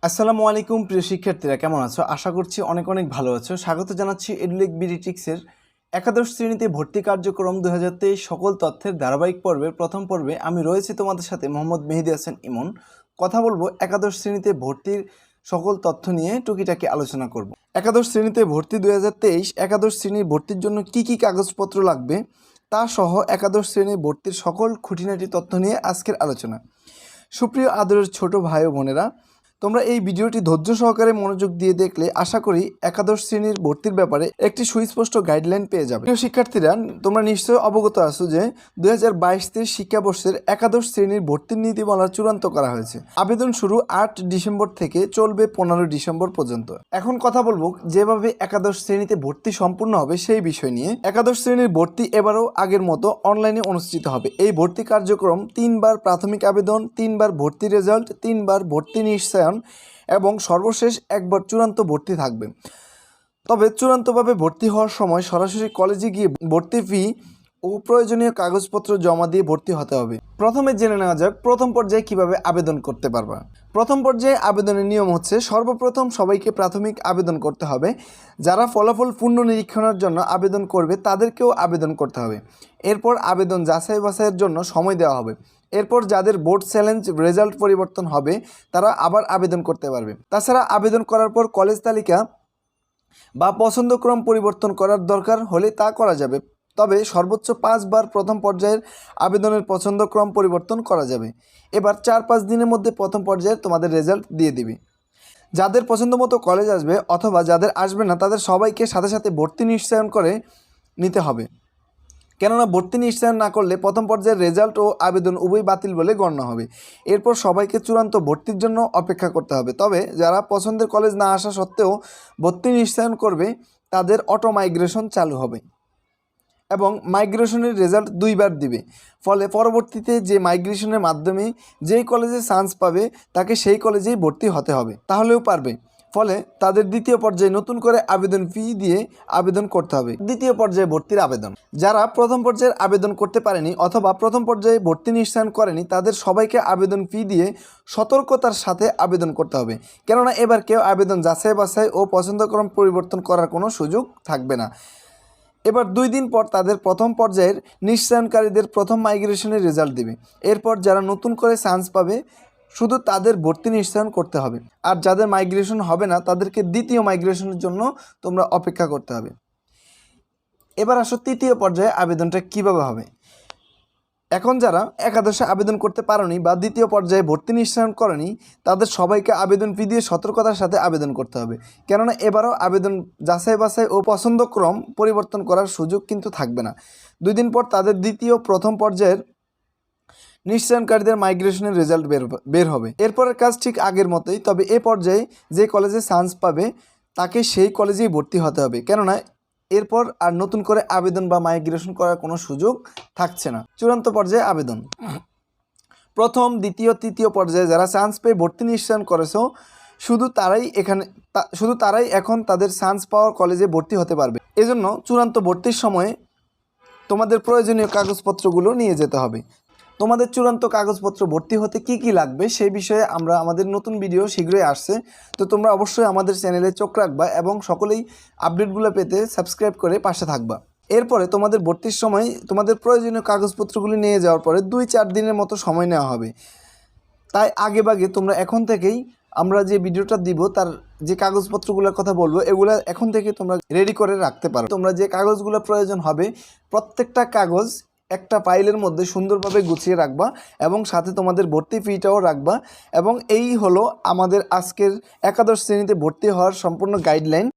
আসসালামু আলাইকুম প্রিয় শিক্ষার্থীরা, কেমন আছো? আশা করছি অনেক অনেক ভালো আছো। স্বাগত জানাচ্ছি এডুলেক বিডিটিক্সের একাদশ শ্রেণীতে ভর্তি কার্যক্রম 2023 সকল তথ্যের ধারাবাহিক পর্বের প্রথম পর্বে আমি রয়েছি তোমাদের সাথে মোহাম্মদ মেহেদি হাসান ইমন। কথা বলবো একাদশ শ্রেণীতে ভর্তির সকল তথ্য নিয়ে টুকিটাকি আলোচনা করব। একাদশ শ্রেণীতে ভর্তি 2023 একাদশ শ্রেণীর ভর্তির জন্য কি কি কাগজপত্র লাগবে তা সহ একাদশ শ্রেণীর ভর্তির সকল খুঁটিনাটি তথ্য নিয়ে আজকের আলোচনা। সুপ্রিয় আদরের ছোট ভাই ও বোনেরা, তোমরা এই ভিডিওটি ধৈর্য সহকারে মনোযোগ দিয়ে দেখলে আশা করি একাদশ শ্রেণীর ভর্তির ব্যাপারে একটি সুস্পষ্ট গাইডলাইন পেয়ে যাবে। প্রিয় শিক্ষার্থীরা, তোমরা নিশ্চয়ই অবগত আছো যে 2022-23 শিক্ষাবর্ষের একাদশ শ্রেণীর ভর্তির নীতিমালা চূড়ান্ত করা হয়েছে। আবেদন শুরু 8 ডিসেম্বর থেকে চলবে 15 ডিসেম্বর পর্যন্ত। এখন কথা বলবো যেভাবে একাদশ শ্রেণীতে ভর্তি সম্পূর্ণ হবে সেই বিষয় নিয়ে। একাদশ শ্রেণীর ভর্তি এবারও আগের মতো অনলাইনে অনুষ্ঠিত হবে। এই ভর্তি কার্যক্রম 3 বার প্রাথমিক আবেদন, 3 বার ভর্তি রেজাল্ট, 3 বার ভর্তি নিশ্চয়ন এবং সর্বশেষ একবার চূড়ান্ত ভর্তি থাকবে। তবে চূড়ান্তভাবে ভর্তি হওয়ার সময় সরাসরি কলেজে গিয়ে ভর্তি ফি ও প্রয়োজনীয় কাগজপত্র জমা দিয়ে ভর্তি হতে হবে। প্রথমে জেনে নেওয়া যাক প্রথম পর্যায়ে কিভাবে আবেদন করতে পারবা। প্রথম পর্যায়ে আবেদনের নিয়ম হচ্ছে, সর্বপ্রথম সবাইকে প্রাথমিক আবেদন করতে হবে। যারা ফলাফল পুনর্নিরীক্ষণের জন্য আবেদন করবে তাদেরকেও আবেদন করতে হবে। এরপর আবেদন যাচাই বাছাইয়ের জন্য সময় দেওয়া হবে। এরপর যাদের বোর্ড চ্যালেঞ্জ রেজাল্ট পরিবর্তন হবে তারা আবার আবেদন করতে পারবে। তাছাড়া আবেদন করার পর কলেজ তালিকা বা পছন্দক্রম পরিবর্তন করার দরকার হলে তা করা যাবে। তবে সর্বোচ্চ 5 বার প্রথম পর্যায়ের আবেদনের পছন্দক্রম পরিবর্তন করা যাবে। এবার 4-5 দিনের মধ্যে প্রথম পর্যায়ের তোমাদের রেজাল্ট দিয়ে দিবে। যাদের পছন্দ মতো কলেজ আসবে অথবা যাদের আসবে না তাদের সবাইকে সাথে সাথে ভর্তি নিশ্চয়ন করে নিতে হবে। কেননা ভর্তি নিশ্চয়ন না করলে প্রথম পর্যায়ের রেজাল্ট ও আবেদন উভয় বাতিল বলে গণ্য হবে। এরপর সবাইকে চূড়ান্ত ভর্তির জন্য অপেক্ষা করতে হবে। তবে যারা পছন্দের কলেজ না আসা সত্ত্বেও ভর্তি নিশ্চয়ন করবে তাদের অটো মাইগ্রেশন চালু হবে এবং মাইগ্রেশনের রেজাল্ট 2 বার দিবে। ফলে পরবর্তীতে যে মাইগ্রেশনের মাধ্যমে যেই কলেজে চান্স পাবে তাকে সেই কলেজেই ভর্তি হতে হবে, তাহলেও পারবে। ফলে তাদের দ্বিতীয় পর্যায়ে নতুন করে আবেদন ফি দিয়ে আবেদন করতে হবে। দ্বিতীয় পর্যায়ে ভর্তির আবেদন, যারা প্রথম পর্যায়ের আবেদন করতে পারেনি অথবা প্রথম পর্যায়ে ভর্তি নিশ্চয়ন করেনি তাদের সবাইকে আবেদন ফি দিয়ে সতর্কতার সাথে আবেদন করতে হবে। কেননা এবার কেউ আবেদন যাচাই বাছাই ও পছন্দক্রম পরিবর্তন করার কোনো সুযোগ থাকবে না। এবার 2 দিন পর তাদের প্রথম পর্যায়ের নিশ্চয়নকারীদের প্রথম মাইগ্রেশনের রেজাল্ট দেবে। এরপর যারা নতুন করে চান্স পাবে শুধু তাদের ভর্তি নিশ্চয়ন করতে হবে। আর যাদের মাইগ্রেশন হবে না তাদেরকে দ্বিতীয় মাইগ্রেশনের জন্য তোমরা অপেক্ষা করতে হবে। এবার আসো তৃতীয় পর্যায়ে আবেদনটা কিভাবে হবে। এখন যারা একাদশে আবেদন করতে পারোনি বা দ্বিতীয় পর্যায়ে ভর্তি নিশ্চয়ন করেনি তাদের সবাইকে আবেদন ফি দিয়ে সতর্কতার সাথে আবেদন করতে হবে। কেননা এবারও আবেদন যাচাই বাছাই ও পছন্দক্রম পরিবর্তন করার সুযোগ কিন্তু থাকবে না। 2 দিন পর তাদের প্রথম পর্যায়ের নিশ্চয়নকারীদের মাইগ্রেশনের রেজাল্ট বের হবে। এরপরের কাজ ঠিক আগের মতোই, তবে এ পর্যায়ে যে কলেজে চান্স পাবে তাকে সেই কলেজেই ভর্তি হতে হবে। কেননা এরপর আর নতুন করে আবেদন বা মাইগ্রেশন করার কোনো সুযোগ থাকছে না। চূড়ান্ত পর্যায়ে আবেদন, প্রথম, দ্বিতীয়, তৃতীয় পর্যায়ে যারা চান্স পেয়ে ভর্তি নিশ্চয়ন করেছো শুধু তারাই এখন তাদের চান্স পাওয়ার কলেজে ভর্তি হতে পারবে। এজন্য চূড়ান্ত ভর্তির সময়ে তোমাদের প্রয়োজনীয় কাগজপত্রগুলো নিয়ে যেতে হবে। তোমাদের চূড়ান্ত কাগজপত্র ভর্তি হতে কি কি লাগবে সেই বিষয়ে আমাদের নতুন ভিডিও শীঘ্রই আসছে। তো তোমরা অবশ্যই আমাদের চ্যানেলে চোখ রাখবা এবং সকলেই আপডেটগুলো পেতে সাবস্ক্রাইব করে পাশে থাকবা। এরপরে তোমাদের ভর্তির সময় তোমাদের প্রয়োজনীয় কাগজপত্রগুলি নিয়ে যাওয়ার পরে 2-4 দিনের মতো সময় নেওয়া হবে। তাই আগেভাগে তোমরা এখন থেকেই আমরা যে ভিডিওটা দিব তার যে কাগজপত্রগুলোর কথা বলবো এগুলো এখন থেকে তোমরা রেডি করে রাখতে পারো। তোমরা যে কাগজগুলো প্রয়োজন হবে প্রত্যেকটা কাগজ একটা ফাইলের মধ্যে সুন্দরভাবে গুছিয়ে রাখবা এবং সাথে তোমাদের ভর্তি ফিটাও রাখবা। এবং এই হলো আমাদের আজকের একাদশ শ্রেণীতে ভর্তি হওয়ার সম্পূর্ণ গাইডলাইন।